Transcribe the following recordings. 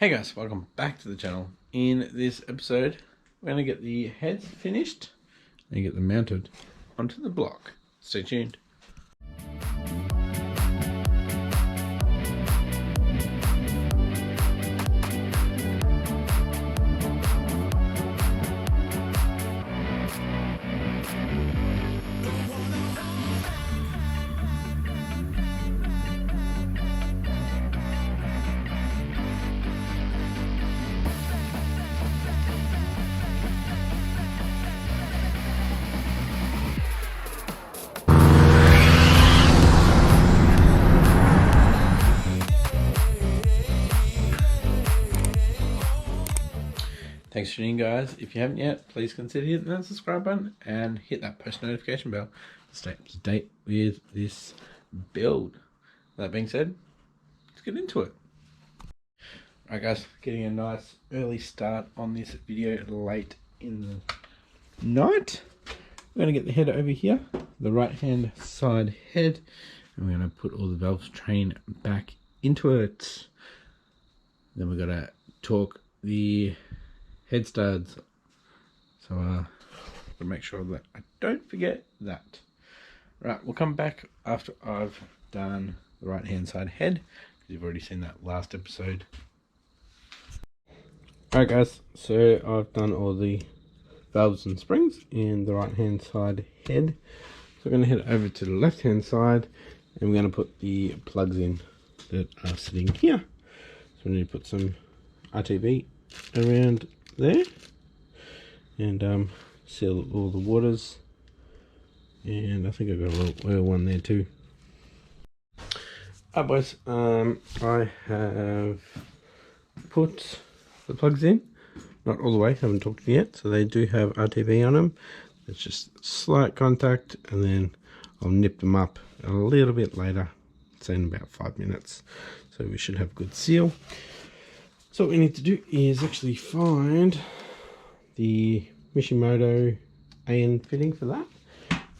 Hey guys, welcome back to the channel. In this episode, we're going to get the heads finished and get them mounted onto the block. Stay tuned. Thanks for tuning in, guys. If you haven't yet, please consider hitting that subscribe button and hit that post notification bell to stay up to date with this build. That being said, let's get into it. Alright guys, getting a nice early start on this video late in the night. We're going to get the head over here, the right hand side head, and we're going to put all the valves train back into it. Then we're going to torque the head studs, so to make sure that I don't forget that. Right, we'll come back after I've done the right hand side head, because you've already seen that last episode. Alright guys, so I've done all the valves and springs in the right hand side head, so we're going to head over to the left hand side and we're going to put the plugs in that are sitting here. So we need to put some RTV around there and seal all the waters, and I think I've got a little oil one there too. Alright boys, I have put the plugs in, not all the way, haven't torqued it yet, so they do have RTV on them. It's just slight contact and then I'll nip them up a little bit later, say in about 5 minutes, so we should have good seal. So what we need to do is actually find the Mishimoto AN fitting for that,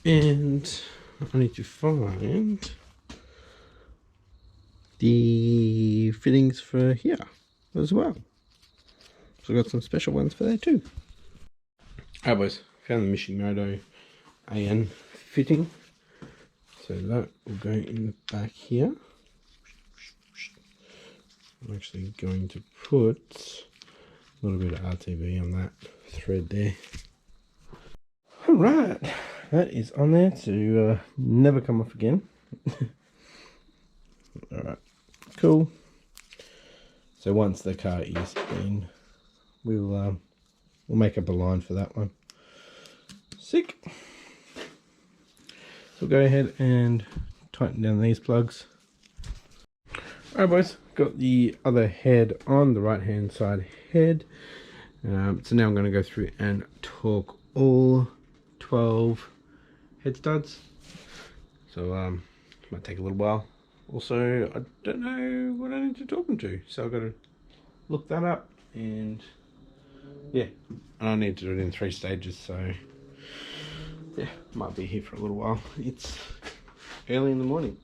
and I need to find the fittings for here as well. So I've got some special ones for there too. Alright boys, found the Mishimoto AN fitting, so that will go in the back here. I'm actually going to put a little bit of RTV on that thread there. Alright, that is on there to never come off again. Alright, cool. So once the car is in, we'll make up a line for that one. Sick. So we'll go ahead and tighten down these plugs. Alright boys, got the other head on the right hand side head. So now I'm going to go through and torque all 12 head studs. So might take a little while. Also, I don't know what I need to torque them to, so I've got to look that up, and yeah, and I need to do it in 3 stages, so yeah, might be here for a little while. It's early in the morning.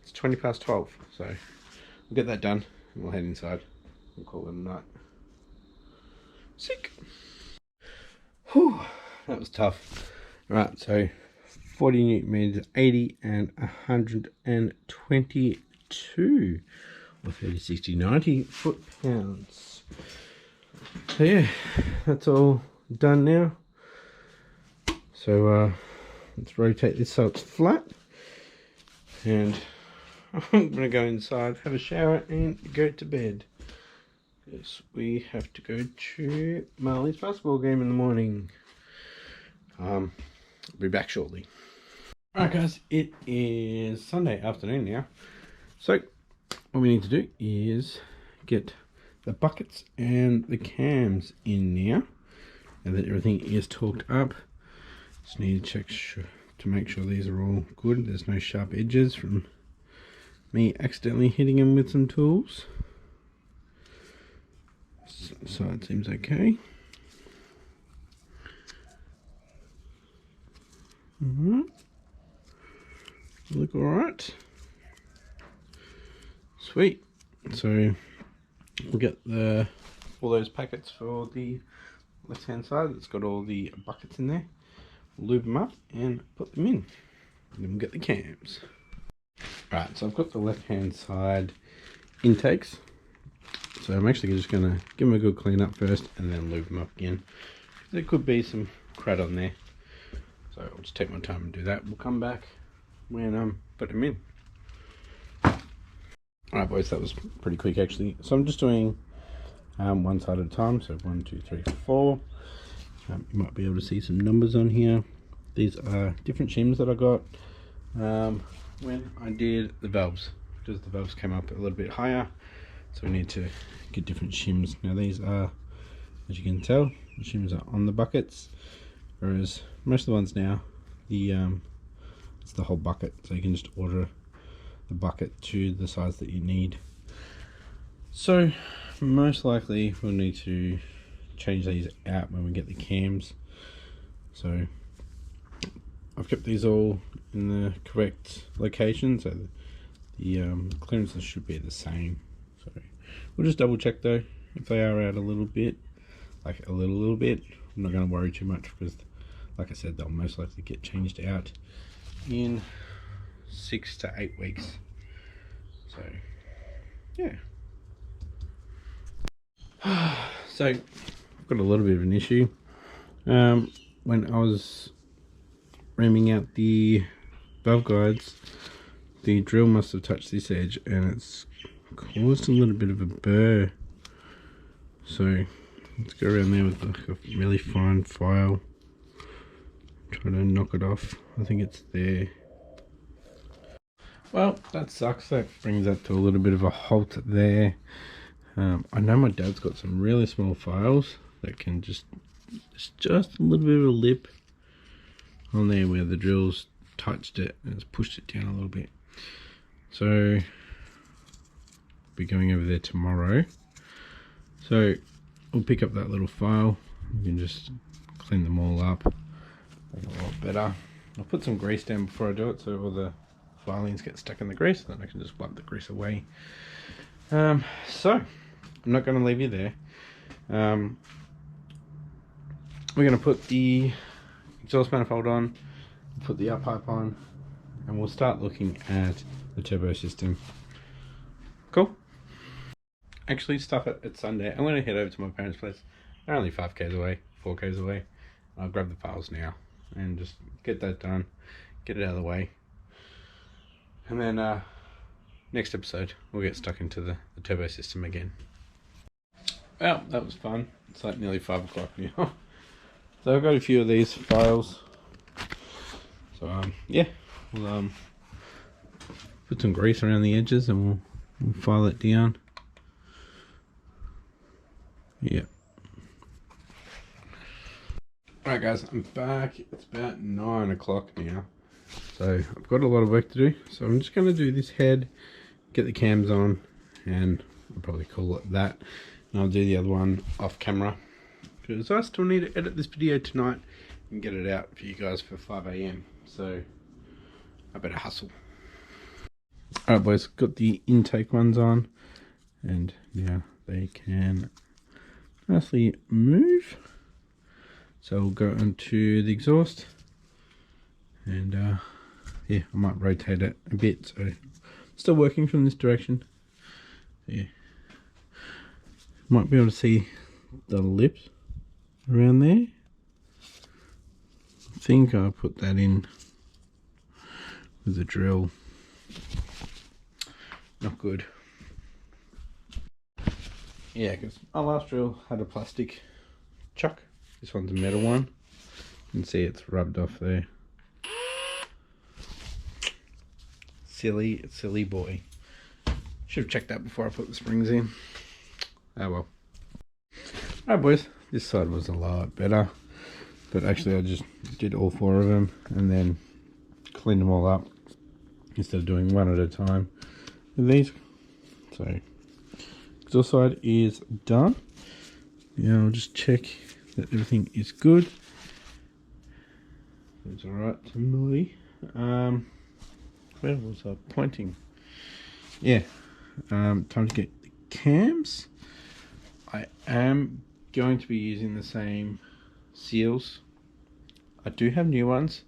It's 20 past 12, so we'll get that done and we'll head inside and call it a night. Sick. Whew, that was tough. Right, so 40 newton meters, 80 and 122, or 30, 60, 90 foot-pounds. So yeah, that's all done now. So let's rotate this so it's flat, and I'm gonna go inside, have a shower and go to bed, because we have to go to Marley's basketball game in the morning. I'll be back shortly. Alright guys, it is Sunday afternoon now, so what we need to do is get the buckets and the cams in now, and that everything is torqued up. Just need to check to make sure these are all good, there's no sharp edges from me accidentally hitting them with some tools. So it seems okay. Look alright. Sweet. So we'll get all those packets for the left hand side that's got all the buckets in there. We'll lube them up and put them in. And then we'll get the cams. Right, so I've got the left hand side intakes. So I'm actually just going to give them a good clean up first and then lube them up again. There could be some crud on there. So I'll just take my time and do that. We'll come back when put them in. Alright boys, that was pretty quick actually. So I'm just doing one side at a time. So 1, 2, 3, 4. You might be able to see some numbers on here. These are different shims that I got when I did the valves, because the valves came up a little bit higher. So we need to get different shims. Now these are, as you can tell, the shims are on the buckets, whereas most of the ones now, it's the whole bucket. So you can just order the bucket to the size that you need. So most likely we'll need to change these out when we get the cams. So I've kept these all in the correct location, so the clearances should be the same. So we'll just double check though if they are out a little bit, like a little bit. I'm not going to worry too much because, like I said, they'll most likely get changed out in 6 to 8 weeks. So yeah. So I've got a little bit of an issue. When I was ramming out the valve guides, the drill must have touched this edge and it's caused a little bit of a burr. So let's go around there with like a really fine file, try to knock it off. I think it's there. Well, that sucks. That brings that to a little bit of a halt there. I know my dad's got some really small files that can just a little bit of a lip on there where the drill's touched it and it's pushed it down a little bit. So I'll be going over there tomorrow. So we'll pick up that little file. You can just clean them all up, make it a lot better. I'll put some grease down before I do it so all the filings get stuck in the grease, then I can just wipe the grease away. So I'm not going to leave you there. We're going to put the exhaust manifold on, put the up pipe on, and we'll start looking at the turbo system. Cool. Actually, stuff it. It's Sunday. I'm going to head over to my parents' place. They're only 5k's away, 4k's away. I'll grab the files now and just get that done, get it out of the way. And then next episode, we'll get stuck into the turbo system again. Well, that was fun. It's like nearly 5 o'clock now. So I've got a few of these files. So yeah, we'll put some grease around the edges and we'll file it down. Yeah. Alright guys, I'm back. It's about 9 o'clock now. So I've got a lot of work to do. So I'm just going to do this head, get the cams on, and I'll probably call it that. And I'll do the other one off camera, because I still need to edit this video tonight and get it out for you guys for 5 AM. So I better hustle. Alright boys, got the intake ones on, and now they can nicely move. So we'll go into the exhaust, and yeah, I might rotate it a bit, so still working from this direction. Yeah, might be able to see the lips around there. I think I put that in with the drill. Not good. Yeah, because our last drill had a plastic chuck. This one's a metal one. You can see it's rubbed off there. Silly boy. Should have checked that before I put the springs in. Oh well. Alright boys, this side was a lot better. But actually I just did all 4 of them and then cleaned them all up instead of doing one at a time with these. So exhaust side is done. Now I'll just check that everything is good. It's alright to me. Where was I pointing? Yeah, time to get the cams. I am going to be using the same seals. I do have new ones,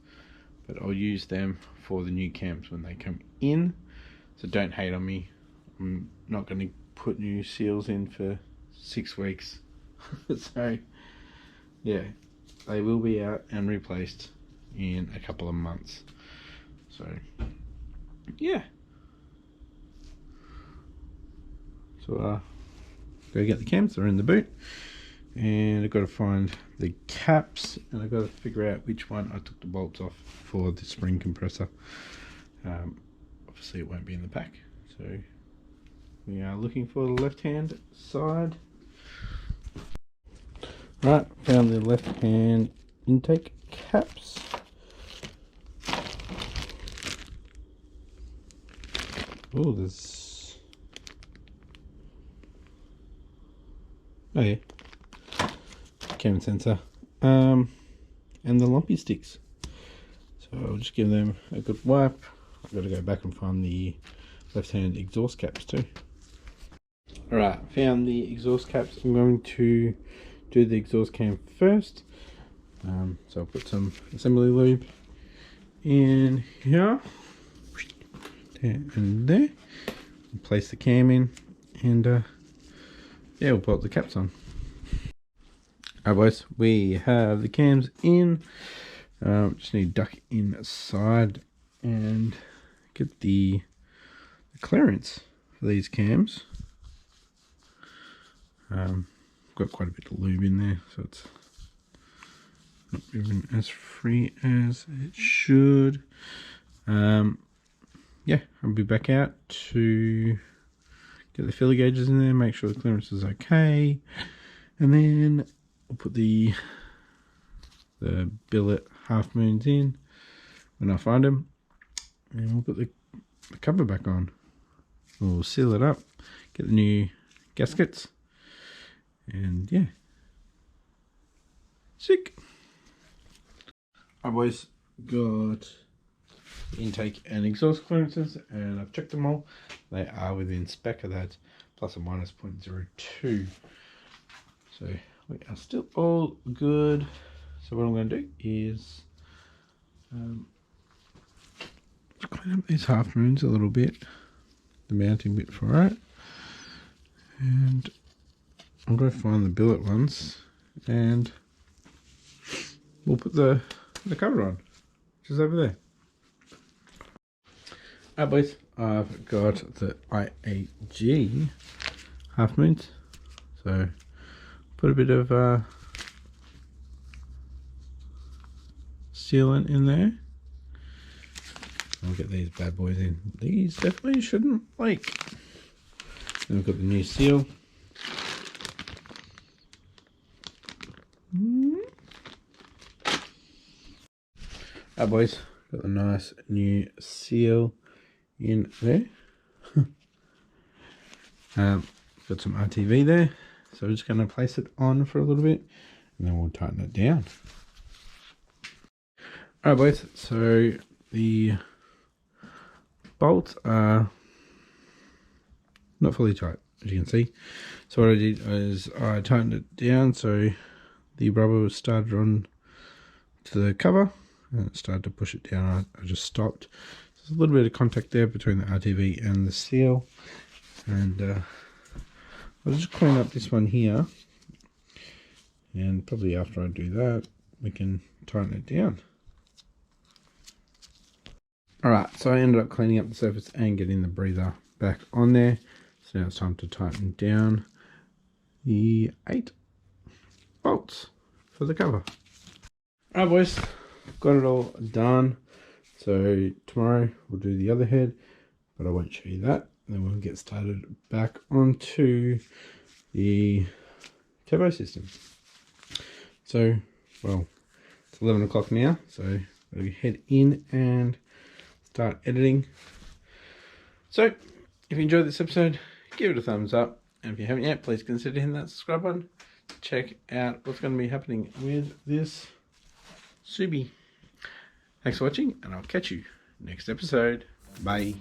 but I'll use them for the new cams when they come in. So don't hate on me. I'm not going to put new seals in for 6 weeks. So yeah, they will be out and replaced in a couple of months. So yeah. So go get the cams, they're in the boot. And I've got to find the caps, and I've got to figure out which one I took the bolts off for the spring compressor. Obviously it won't be in the pack, so we are looking for the left hand side. Right, found the left hand intake caps. Oh, there's... oh yeah, cam sensor, and the lumpy sticks. So I'll just give them a good wipe. I've got to go back and find the left hand exhaust caps too. Alright, found the exhaust caps. I'm going to do the exhaust cam first. So I'll put some assembly lube in here, there and there, and place the cam in, and yeah, we'll put the caps on. Alright boys, we have the cams in. Just need to duck inside and get the clearance for these cams. Got quite a bit of lube in there, so it's not moving as free as it should. Yeah, I'll be back out to get the filler gauges in there, make sure the clearance is okay, and then I'll put the billet half moons in when I find them, and we'll put the cover back on. We'll seal it up, get the new gaskets, and yeah, sick. Alright boys, got intake and exhaust clearances, and I've checked them all. They are within spec of that, plus or minus 0.02. So we are still all good. So what I'm going to do is clean up these half moons a little bit, the mounting bit for it, and I'm going to find the billet ones, and we'll put the cover on, which is over there. Alright boys, I've got the IAG half moons, so put a bit of sealant in there. I'll get these bad boys in. These definitely shouldn't leak. Then we've got the new seal. Alright boys, got the nice new seal in there. Got some RTV there, so we're just going to place it on for a little bit, and then we'll tighten it down. Alright boys, so the bolts are not fully tight, as you can see. So what I did is I tightened it down so the rubber was started on to the cover, and it started to push it down. I just stopped. There's a little bit of contact there between the RTV and the seal, and I'll just clean up this one here, and probably after I do that we can tighten it down. Alright, so I ended up cleaning up the surface and getting the breather back on there. So now it's time to tighten down the 8 bolts for the cover. Alright boys, got it all done. So tomorrow we'll do the other head, but I won't show you that. Then we'll get started back onto the turbo system. So, well, it's 11 o'clock now, so we'll head in and start editing. So if you enjoyed this episode, give it a thumbs up, and if you haven't yet, please consider hitting that subscribe button to check out what's going to be happening with this Subi. Thanks for watching, and I'll catch you next episode. Bye.